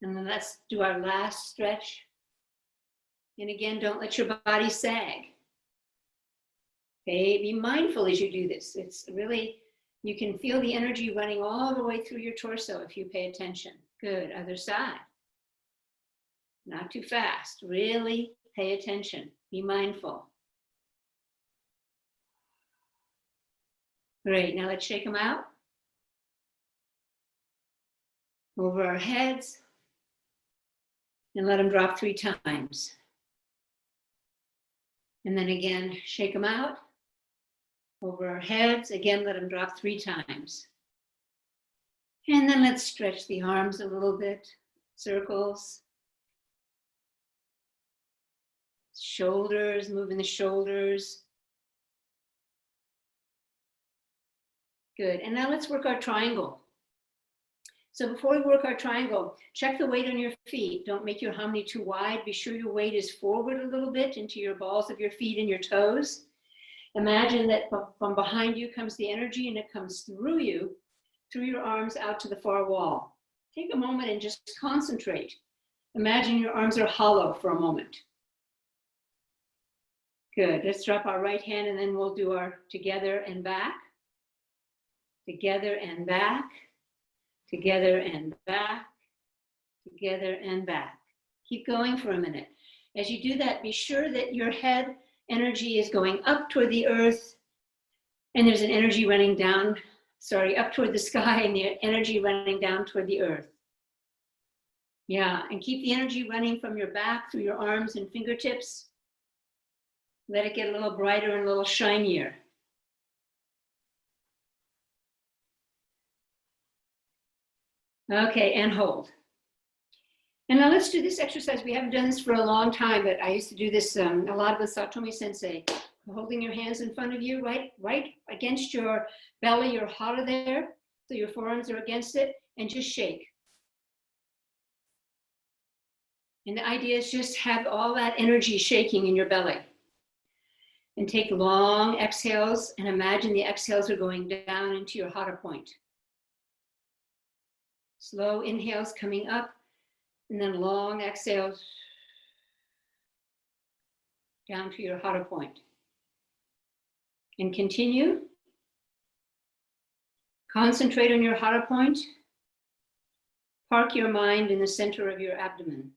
And then let's do our last stretch. And again, don't let your body sag. Okay, be mindful as you do this. It's really, you can feel the energy running all the way through your torso if you pay attention. Good, other side. Not too fast, really pay attention, be mindful. Great, now let's shake them out. Over our heads, and let them drop 3 times. And then again, shake them out. Over our heads, again, let them drop 3 times. And then let's stretch the arms a little bit, circles. Shoulders, moving the shoulders. Good, and now let's work our triangle. So before we work our triangle, check the weight on your feet. Don't make your harmony too wide. Be sure your weight is forward a little bit into your balls of your feet and your toes. Imagine that from behind you comes the energy and it comes through you, through your arms out to the far wall. Take a moment and just concentrate. Imagine your arms are hollow for a moment. Good, let's drop our right hand and then we'll do our together and back. Together and back. Together and back. Together and back. Keep going for a minute. As you do that, be sure that your head energy is going up toward the earth and there's an energy running down, up toward the sky and the energy running down toward the earth. Yeah, and keep the energy running from your back through your arms and fingertips. Let it get a little brighter and a little shinier. Okay, and hold. And now let's do this exercise. We haven't done this for a long time, but I used to do this a lot with Satomi Sensei. Holding your hands in front of you, right against your belly, your hara there. So your forearms are against it, and just shake. And the idea is just have all that energy shaking in your belly. And take long exhales and imagine the exhales are going down into your hara point. Slow inhales coming up and then long exhales down to your hara point. And continue. Concentrate on your hara point. Park your mind in the center of your abdomen.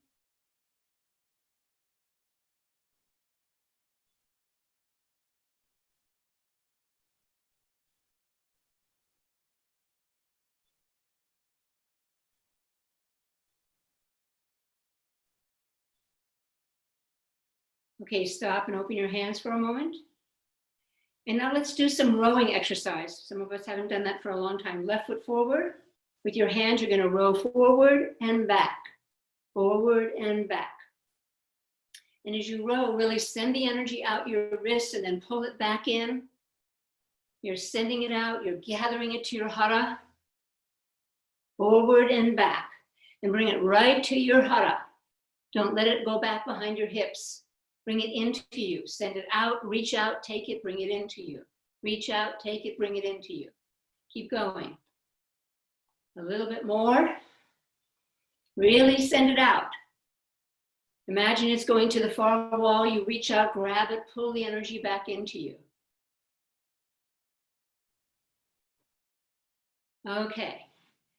Okay, stop and open your hands for a moment. And now let's do some rowing exercise. Some of us haven't done that for a long time. Left foot forward. With your hands, you're going to row forward and back. Forward and back. And as you row, really send the energy out your wrists and then pull it back in. You're sending it out. You're gathering it to your hara. Forward and back. And bring it right to your hara. Don't let it go back behind your hips. Bring it into you. Send it out, reach out, take it, bring it into you. Reach out, take it, bring it into you. Keep going. A little bit more. Really send it out. Imagine it's going to the far wall. You reach out, grab it, pull the energy back into you. Okay.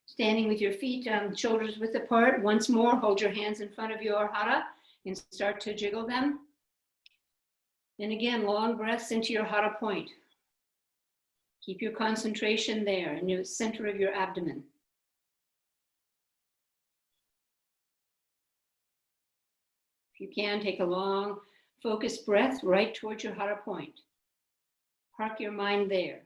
Standing with your feet shoulders width apart. Once more, hold your hands in front of your hara and start to jiggle them. And again, long breaths into your hara point. Keep your concentration there in the center of your abdomen. If you can, take a long, focused breath right towards your hara point. Park your mind there.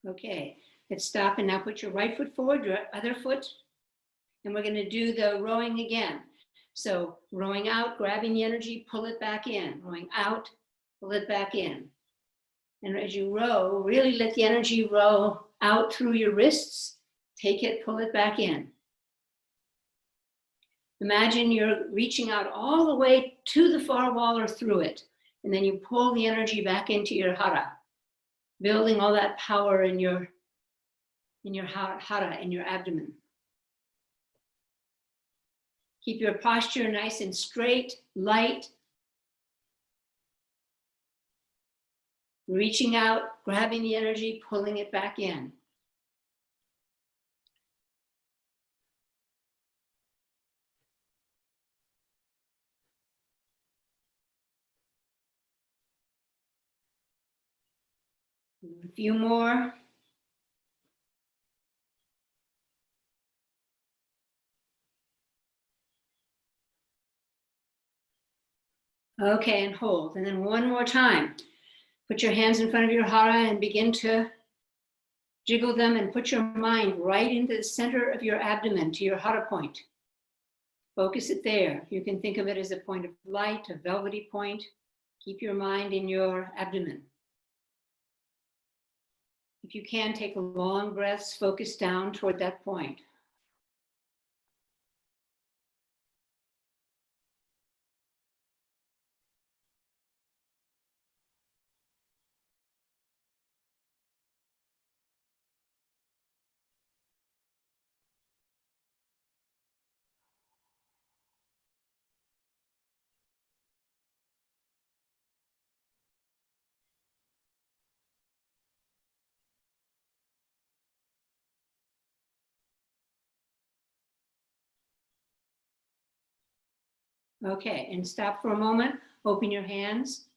Okay, let's stop and now put your right foot forward, your other foot, and we're going to do the rowing again. So rowing out, grabbing the energy, pull it back in. Rowing out, pull it back in. And as you row, really let the energy row out through your wrists. Take it, pull it back in. Imagine you're reaching out all the way to the far wall or through it. And then you pull the energy back into your hara, building all that power in your hara, in your abdomen. Keep your posture nice and straight, light. Reaching out, grabbing the energy, pulling it back in. A few more. Okay, and hold. And then one more time. Put your hands in front of your hara and begin to jiggle them and put your mind right into the center of your abdomen, to your hara point. Focus it there. You can think of it as a point of light, a velvety point. Keep your mind in your abdomen. If you can, take long breaths, focus down toward that point. Okay, and stop for a moment. Open your hands.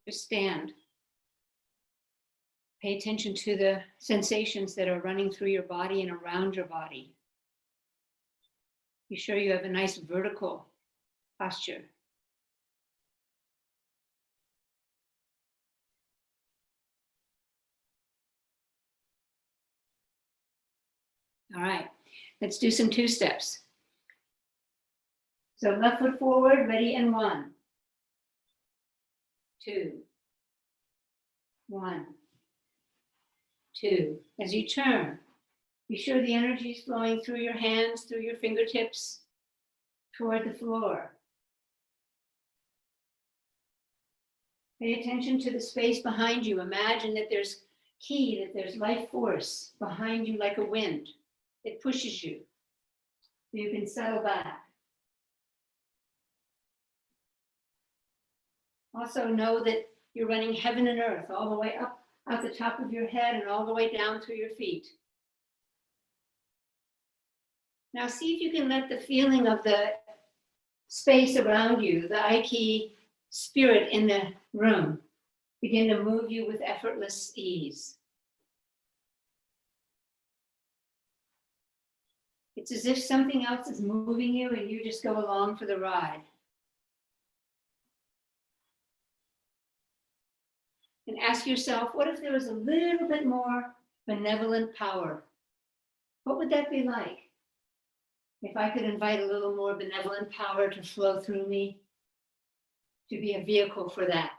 Just stand. Pay attention to the sensations that are running through your body and around your body. Be sure you have a nice vertical posture. All right, let's do some two steps. So left foot forward, ready, and 1, 2, 1, 2. As you turn, be sure the energy is flowing through your hands, through your fingertips, toward the floor. Pay attention to the space behind you. Imagine that there's ki, that there's life force behind you like a wind. It pushes you so you can settle back. Also know that you're running heaven and earth all the way up out the top of your head and all the way down through your feet. Now see if you can let the feeling of the space around you, the Aiki spirit in the room, begin to move you with effortless ease. It's as if something else is moving you and you just go along for the ride. And ask yourself, what if there was a little bit more benevolent power? What would that be like? If I could invite a little more benevolent power to flow through me, to be a vehicle for that.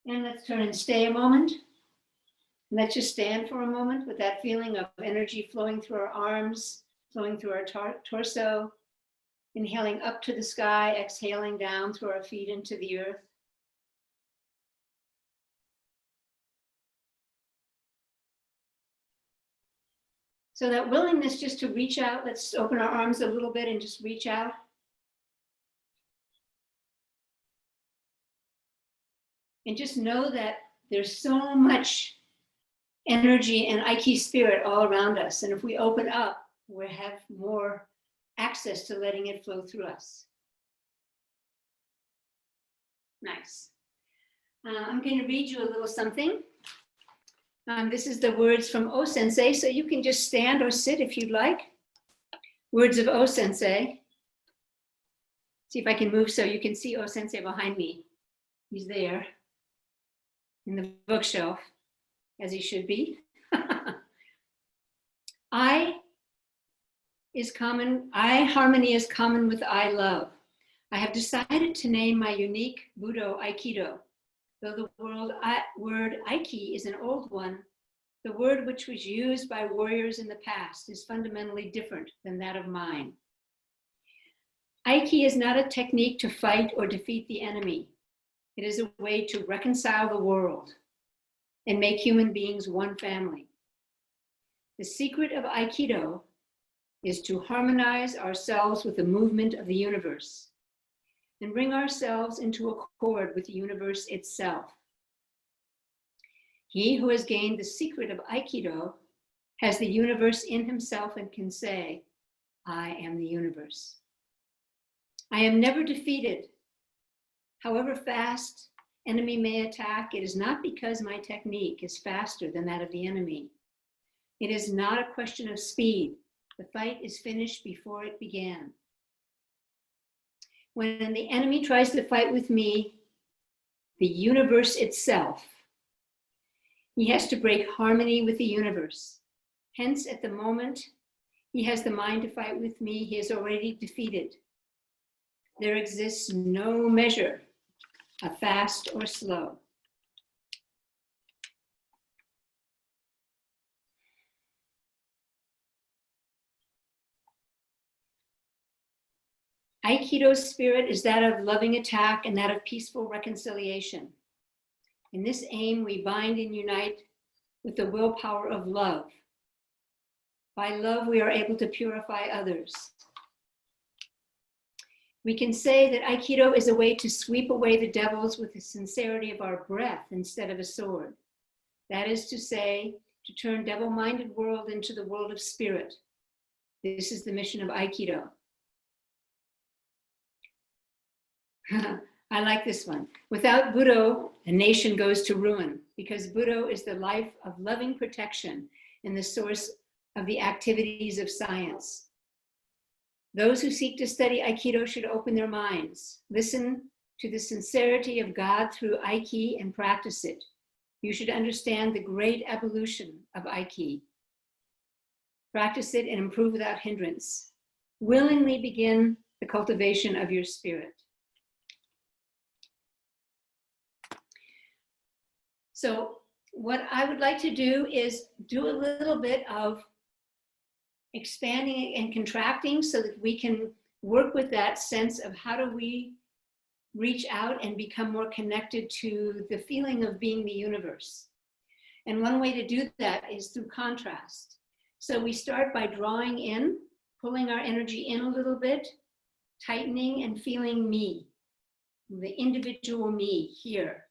And let's turn and stay a moment. Let's just stand for a moment with that feeling of energy flowing through our arms, flowing through our torso, inhaling up to the sky, exhaling down through our feet into the earth. So that willingness just to reach out, let's open our arms a little bit and just reach out. And just know that there's so much energy and Aiki spirit all around us. And if we open up, we have more access to letting it flow through us. Nice. I'm going to read you a little something. This is the words from O Sensei, so you can just stand or sit if you'd like. Words of O Sensei. See if I can move so you can see O Sensei behind me. He's there in the bookshelf, as he should be. I harmony is common with I love. I have decided to name my unique Budo Aikido. Though the word Aiki is an old one, the word which was used by warriors in the past is fundamentally different than that of mine. Aiki is not a technique to fight or defeat the enemy. It is a way to reconcile the world and make human beings one family. The secret of Aikido is to harmonize ourselves with the movement of the universe and bring ourselves into accord with the universe itself. He who has gained the secret of Aikido has the universe in himself and can say, I am the universe. I am never defeated. However fast enemy may attack, it is not because my technique is faster than that of the enemy. It is not a question of speed. The fight is finished before it began. When the enemy tries to fight with me, the universe itself, he has to break harmony with the universe. Hence, at the moment he has the mind to fight with me, he is already defeated. There exists no measure of fast or slow. Aikido's spirit is that of loving attack and that of peaceful reconciliation. In this aim, we bind and unite with the willpower of love. By love, we are able to purify others. We can say that Aikido is a way to sweep away the devils with the sincerity of our breath instead of a sword. That is to say, to turn devil-minded world into the world of spirit. This is the mission of Aikido. I like this one. Without Budo, a nation goes to ruin, because Budo is the life of loving protection and the source of the activities of science. Those who seek to study Aikido should open their minds, listen to the sincerity of God through Aiki and practice it. You should understand the great evolution of Aiki. Practice it and improve without hindrance. Willingly begin the cultivation of your spirit. So what I would like to do is do a little bit of expanding and contracting so that we can work with that sense of how do we reach out and become more connected to the feeling of being the universe. And one way to do that is through contrast. So we start by drawing in, pulling our energy in a little bit, tightening and feeling me, the individual me here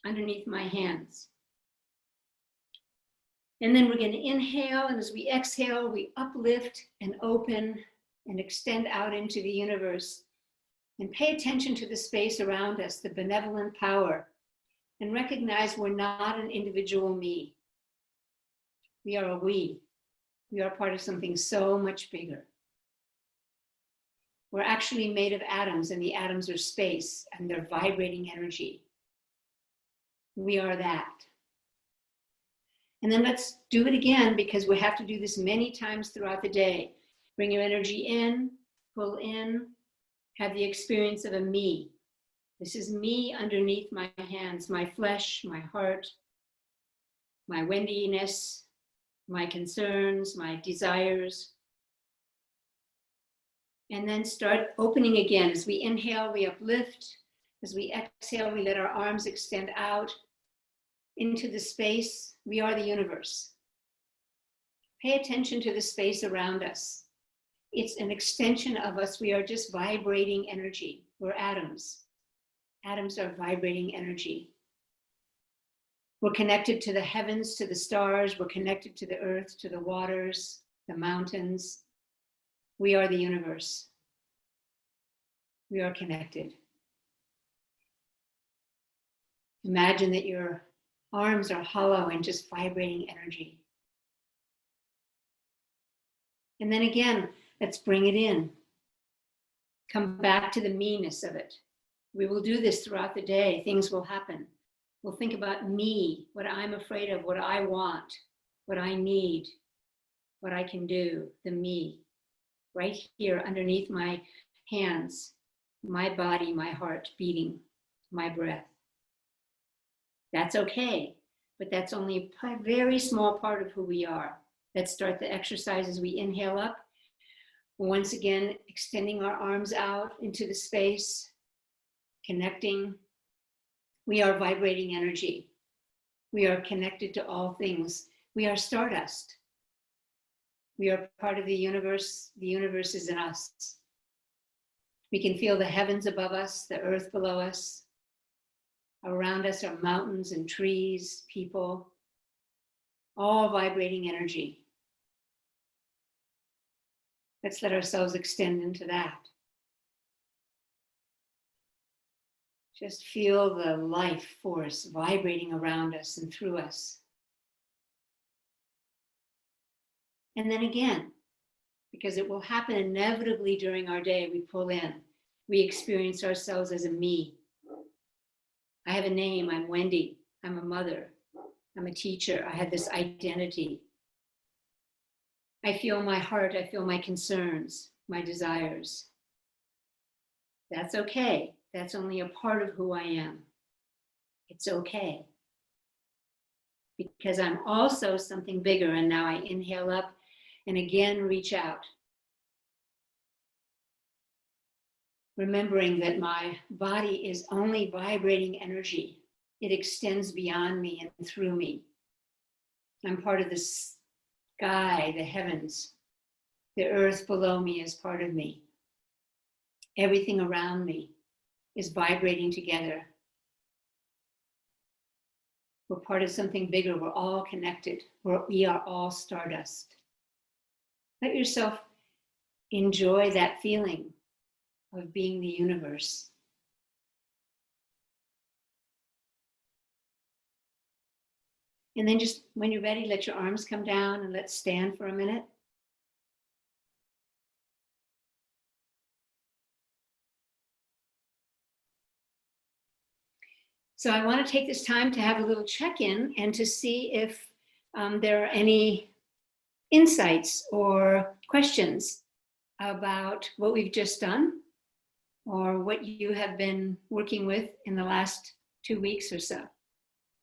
underneath my hands. And then we're going to inhale, and as we exhale, we uplift and open and extend out into the universe. And pay attention to the space around us, the benevolent power, and recognize we're not an individual me. We are a we. We are part of something so much bigger. We're actually made of atoms, and the atoms are space, and they're vibrating energy. We are that. And then let's do it again, because we have to do this many times throughout the day. Bring your energy in, pull in, have the experience of a me. This is me underneath my hands, my flesh, my heart, my Wendy-ness, my concerns, my desires. And then start opening again. As we inhale, we uplift. As we exhale, we let our arms extend out into the space. We are the universe. Pay attention to the space around us. It's an extension of us. We are just vibrating energy. We're atoms. Atoms are vibrating energy. We're connected to the heavens, to the stars. We're connected to the earth, to the waters, the mountains. We are the universe. We are connected. Imagine that your arms are hollow and just vibrating energy. And then again, Let's bring it in. Come back to the me-ness of it. We will do this throughout the day. Things will happen. We'll think about me, what I'm afraid of, what I want, what I need, what I can do, the me. Right here underneath my hands, my body, my heart beating, my breath. That's okay, but that's only a very small part of who we are. Let's start the exercise as we inhale up. Once again, extending our arms out into the space, connecting. We are vibrating energy. We are connected to all things. We are stardust. We are part of the universe. The universe is in us. We can feel the heavens above us, the earth below us. Around us are mountains and trees, people, all vibrating energy. Let's let ourselves extend into that. Just feel the life force vibrating around us and through us. And then again, because it will happen inevitably during our day, we pull in. We experience ourselves as a me. I have a name, I'm Wendy. I'm a mother. I'm a teacher. I have this identity. I feel my heart, I feel my concerns, my desires. That's okay. That's only a part of who I am. It's okay. Because I'm also something bigger, and now I inhale up and again reach out. Remembering that my body is only vibrating energy. It extends beyond me and through me. I'm part of the sky, the heavens. The earth below me is part of me. Everything around me is vibrating together. We're part of something bigger. We're all connected. We are all stardust. Let yourself enjoy that feeling of being the universe. And then just when you're ready, let your arms come down and let's stand for a minute. So I want to take this time to have a little check-in and to see if there are any insights or questions about what we've just done or what you have been working with in the last 2 weeks or so.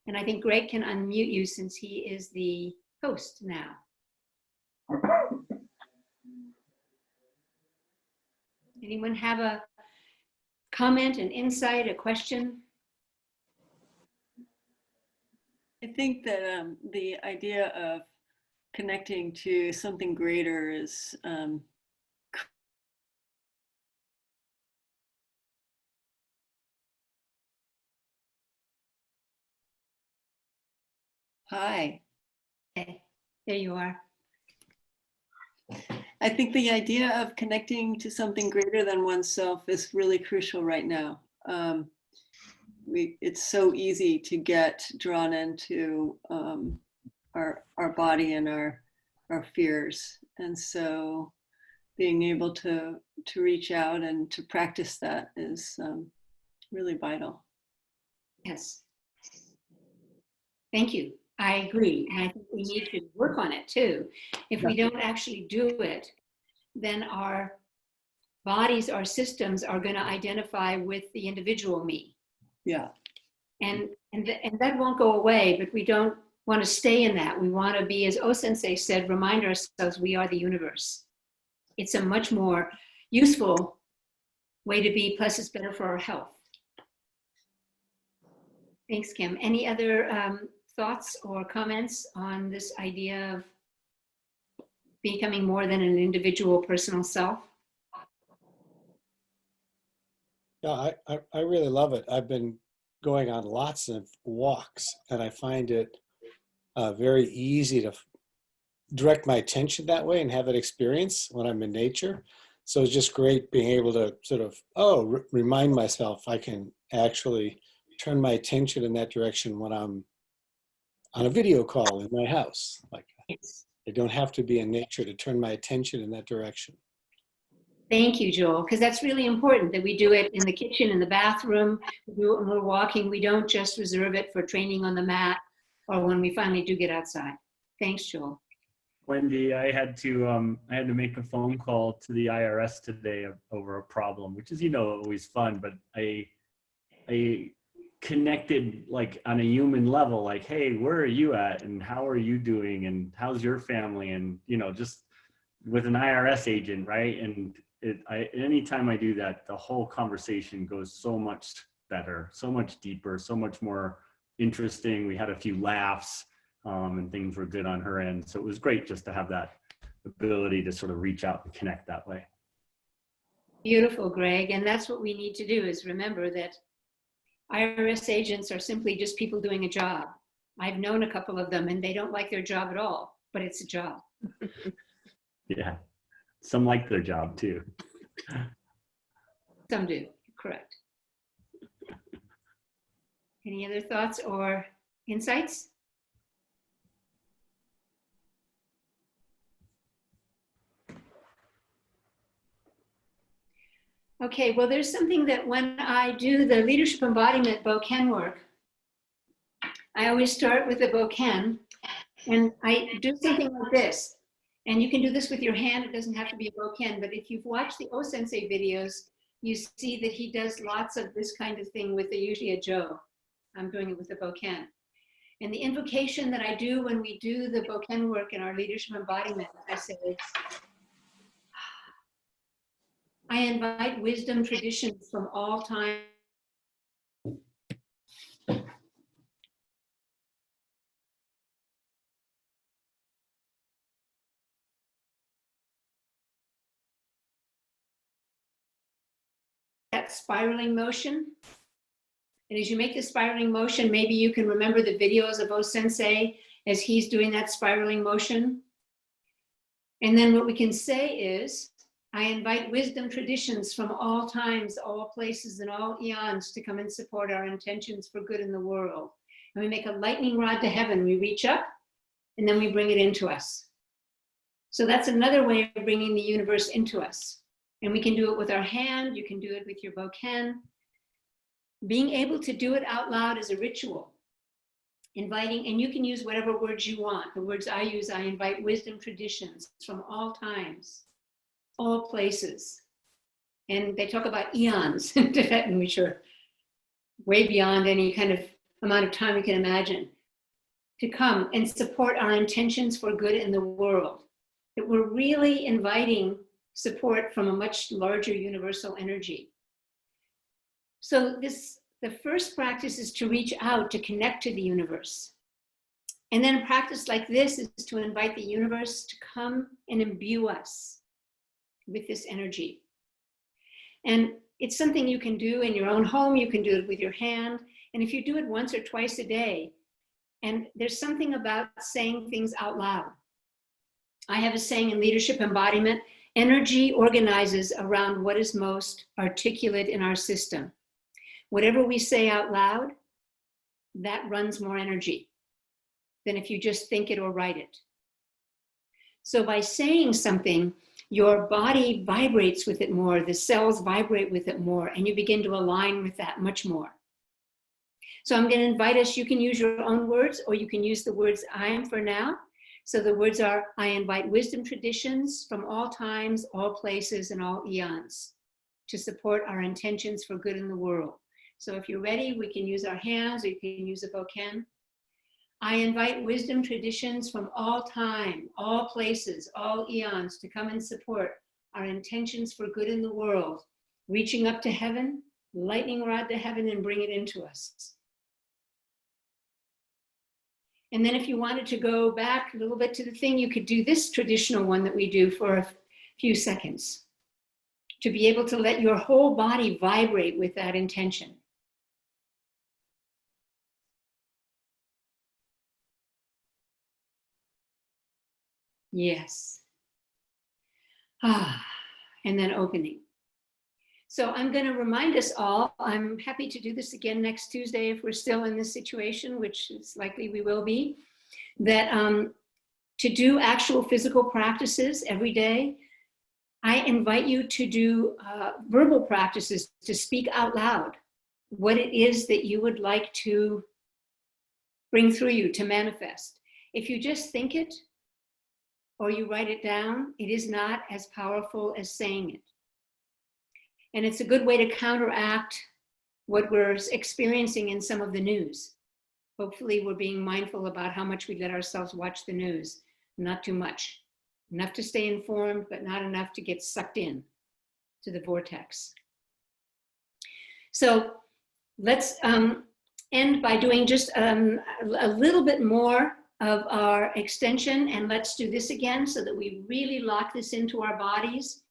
And I think Greg can unmute you since he is the host now. Anyone have a comment, an insight, a question? I think that the idea of connecting to something greater is hi. Okay, there you are. I think the idea of connecting to something greater than oneself is really crucial right now. It's so easy to get drawn into our body and our fears, and so being able to reach out and to practice that is really vital. Yes. Thank you. I agree. And I think we need to work on it too. If we don't actually do it, then our bodies, our systems are going to identify with the individual me. Yeah. And that won't go away, but we don't want to stay in that. We want to be, as O-sensei said, remind ourselves we are the universe. It's a much more useful way to be, plus it's better for our health. Thanks, Kim. Any other thoughts or comments on this idea of becoming more than an individual personal self? Yeah, I really love it. I've been going on lots of walks, and I find it very easy to direct my attention that way and have that experience when I'm in nature. So it's just great being able to sort of, remind myself I can actually turn my attention in that direction when I'm on a video call in my house. Like, I don't have to be in nature to turn my attention in that direction. Thank you, Joel, because that's really important that we do it in the kitchen, in the bathroom, we do it when we're walking. We don't just reserve it for training on the mat or when we finally do get outside. Thanks, Joel. Wendy, I had to make a phone call to the IRS today over a problem, which is, always fun, but I connected like on a human level, like, hey, where are you at? And how are you doing? And how's your family? And, just with an IRS agent, right? And anytime I do that, the whole conversation goes so much better, so much deeper, so much more interesting. We had a few laughs and things were good on her end. So it was great just to have that ability to sort of reach out and connect that way. Beautiful, Greg. And that's what we need to do, is remember that IRS agents are simply just people doing a job. I've known a couple of them and they don't like their job at all, but it's a job. Yeah, some like their job too. Some do, correct. Any other thoughts or insights? Okay, well, there's something that when I do the leadership embodiment Boken work, I always start with the Boken, and I do something like this. And you can do this with your hand. It doesn't have to be a Boken, but if you've watched the O-Sensei videos, you see that he does lots of this kind of thing with usually a Jo. I'm doing it with the Boken. And the invocation that I do when we do the Boken work in our leadership embodiment, I say, I invite wisdom traditions from all time. That spiraling motion. And as you make the spiraling motion, maybe you can remember the videos of O-Sensei as he's doing that spiraling motion. And then what we can say is, I invite wisdom traditions from all times, all places, and all eons to come and support our intentions for good in the world. And we make a lightning rod to heaven. We reach up and then we bring it into us. So that's another way of bringing the universe into us. And we can do it with our hand. You can do it with your Boken. Being able to do it out loud is a ritual. Inviting, and you can use whatever words you want. The words I use, I invite wisdom traditions from all times, all places. And they talk about eons in Tibetan, which are way beyond any kind of amount of time we can imagine, to come and support our intentions for good in the world. That we're really inviting support from a much larger universal energy. So the first practice is to reach out, to connect to the universe. And then a practice like this is to invite the universe to come and imbue us with this energy. And it's something you can do in your own home. You can do it with your hand. And if you do it once or twice a day, and there's something about saying things out loud. I have a saying in leadership embodiment, energy organizes around what is most articulate in our system. Whatever we say out loud, that runs more energy than if you just think it or write it. So by saying something, your body vibrates with it more, the cells vibrate with it more, and you begin to align with that much more. So I'm going to invite us, you can use your own words, or you can use the words I am for now. So the words are, I invite wisdom traditions from all times, all places, and all eons to support our intentions for good in the world. So if you're ready, we can use our hands, or you can use a Boken. I invite wisdom traditions from all time, all places, all eons to come and support our intentions for good in the world, reaching up to heaven, lightning rod to heaven, and bring it into us. And then if you wanted to go back a little bit to the thing, you could do this traditional one that we do for a few seconds to be able to let your whole body vibrate with that intention. Yes. And then opening. So I'm going to remind us all, I'm happy to do this again next Tuesday if we're still in this situation, which is likely we will be, that to do actual physical practices every day. I invite you to do verbal practices, to speak out loud what it is that you would like to bring through you, to manifest. If you just think it or you write it down, it is not as powerful as saying it. And it's a good way to counteract what we're experiencing in some of the news. Hopefully we're being mindful about how much we let ourselves watch the news. Not too much. Enough to stay informed, but not enough to get sucked in to the vortex. So let's end by doing just a little bit more of our extension, and let's do this again so that we really lock this into our bodies.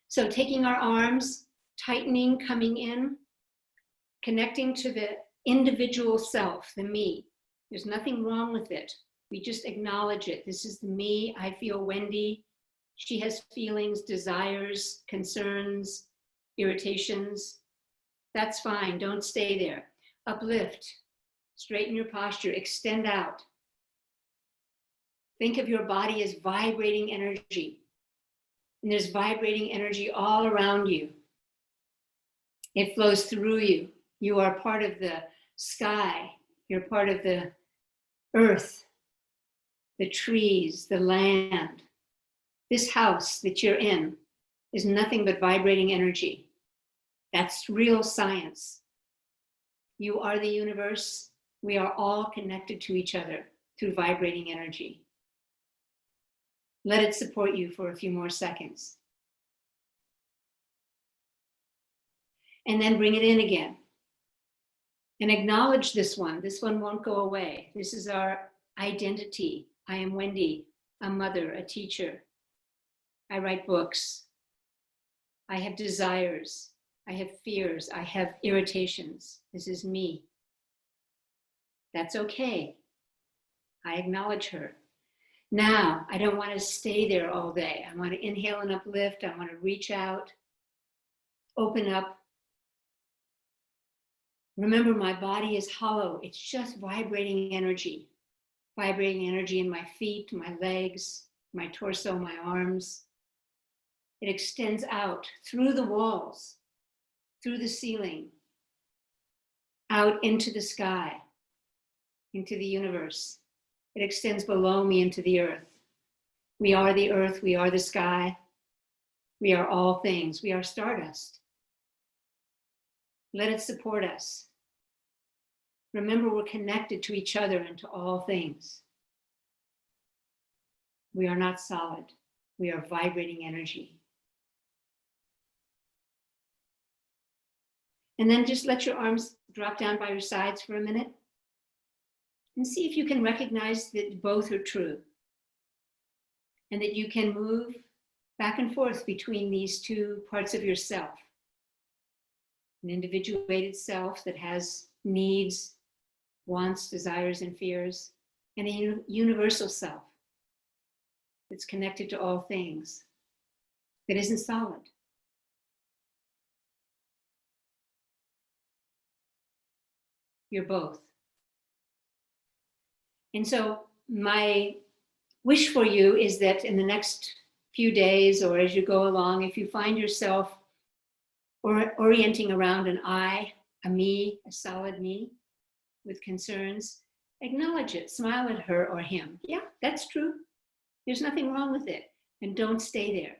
So taking our arms, tightening, coming in, connecting to the individual self, the me. There's nothing wrong with it. We just acknowledge it. This is the me. I feel Wendy. She has feelings, desires, concerns, irritations. That's fine. Don't stay there. Uplift. Straighten your posture. Extend out. Think of your body as vibrating energy. And there's vibrating energy all around you. It flows through you. You are part of the sky. You're part of the earth, the trees, the land. This house that you're in is nothing but vibrating energy. That's real science. You are the universe. We are all connected to each other through vibrating energy. Let it support you for a few more seconds. And then bring it in again. And acknowledge this one. This one won't go away. This is our identity. I am Wendy, a mother, a teacher. I write books. I have desires. I have fears. I have irritations. This is me. That's okay. I acknowledge her. Now, I don't want to stay there all day. I want to inhale and uplift. I want to reach out, open up. Remember, my body is hollow. It's just vibrating energy. Vibrating energy in my feet, my legs, my torso, my arms. It extends out through the walls, through the ceiling, out into the sky, into the universe. It extends below me into the earth. We are the earth. We are the sky. We are all things. We are stardust. Let it support us. Remember, we're connected to each other and to all things. We are not solid. We are vibrating energy. And then just let your arms drop down by your sides for a minute and see if you can recognize that both are true and that you can move back and forth between these two parts of yourself. An individuated self that has needs, wants, desires, and fears, and a universal self that's connected to all things, that isn't solid. You're both. And so my wish for you is that in the next few days or as you go along, if you find yourself orienting around an I, a me, a solid me with concerns, acknowledge it, smile at her or him. Yeah, that's true. There's nothing wrong with it. And don't stay there.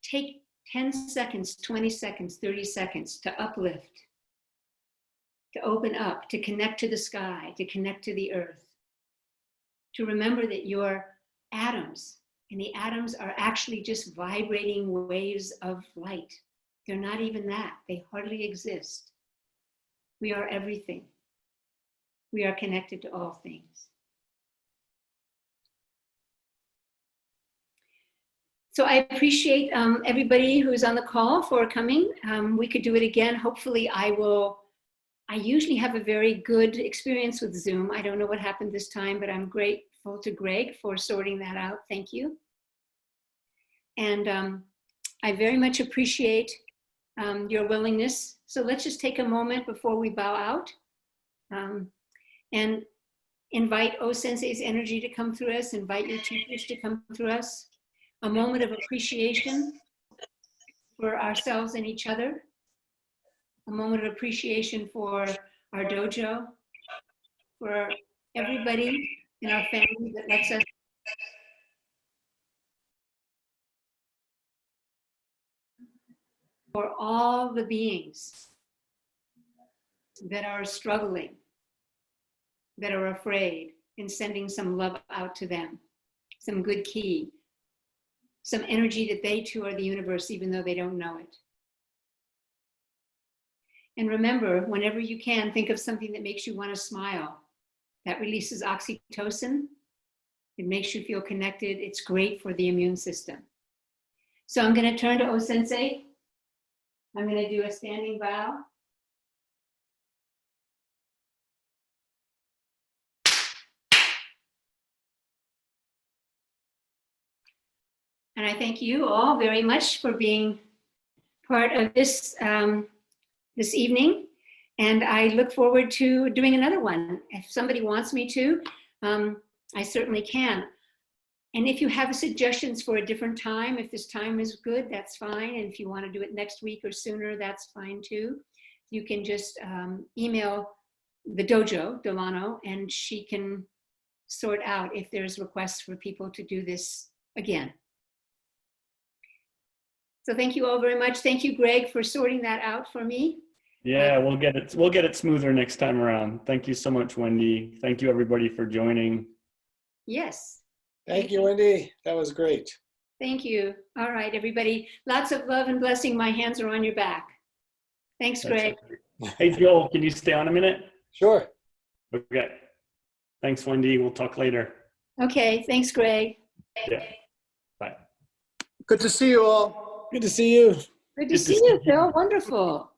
Take 10 seconds, 20 seconds, 30 seconds to uplift, to open up, to connect to the sky, to connect to the earth, to remember that you're atoms, and the atoms are actually just vibrating waves of light. They're not even that. They hardly exist. We are everything. We are connected to all things. So I appreciate everybody who's on the call for coming. We could do it again. Hopefully I usually have a very good experience with Zoom. I don't know what happened this time, but I'm grateful to Greg for sorting that out. Thank you. And I very much appreciate your willingness. So let's just take a moment before we bow out and invite O Sensei's energy to come through us, invite your teachers to come through us. A moment of appreciation for ourselves and each other, a moment of appreciation for our dojo, for everybody in our family that lets us for all the beings that are struggling, that are afraid, and sending some love out to them, some good ki, some energy that they too are the universe, even though they don't know it. And remember, whenever you can, think of something that makes you want to smile. That releases oxytocin. It makes you feel connected. It's great for the immune system. So I'm going to turn to O-sensei. I'm going to do a standing bow. And I thank you all very much for being part of this this evening. And I look forward to doing another one. If somebody wants me to, I certainly can. And if you have suggestions for a different time, if this time is good, that's fine. And if you want to do it next week or sooner, that's fine too. You can just email the dojo, Delano, and she can sort out if there's requests for people to do this again. So thank you all very much. Thank you, Greg, for sorting that out for me. Yeah, we'll get it smoother next time around. Thank you so much, Wendy. Thank you everybody for joining. Yes. Thank you, Wendy. That was great. Thank you. All right, everybody. Lots of love and blessing. My hands are on your back. Thanks, Greg. Hey, Joel, can you stay on a minute? Sure. Okay. Thanks, Wendy. We'll talk later. Okay, thanks, Greg. Yeah. Bye. Good to see you all. Good to see you. Good to see you, Phil. Wonderful.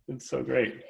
It's so great.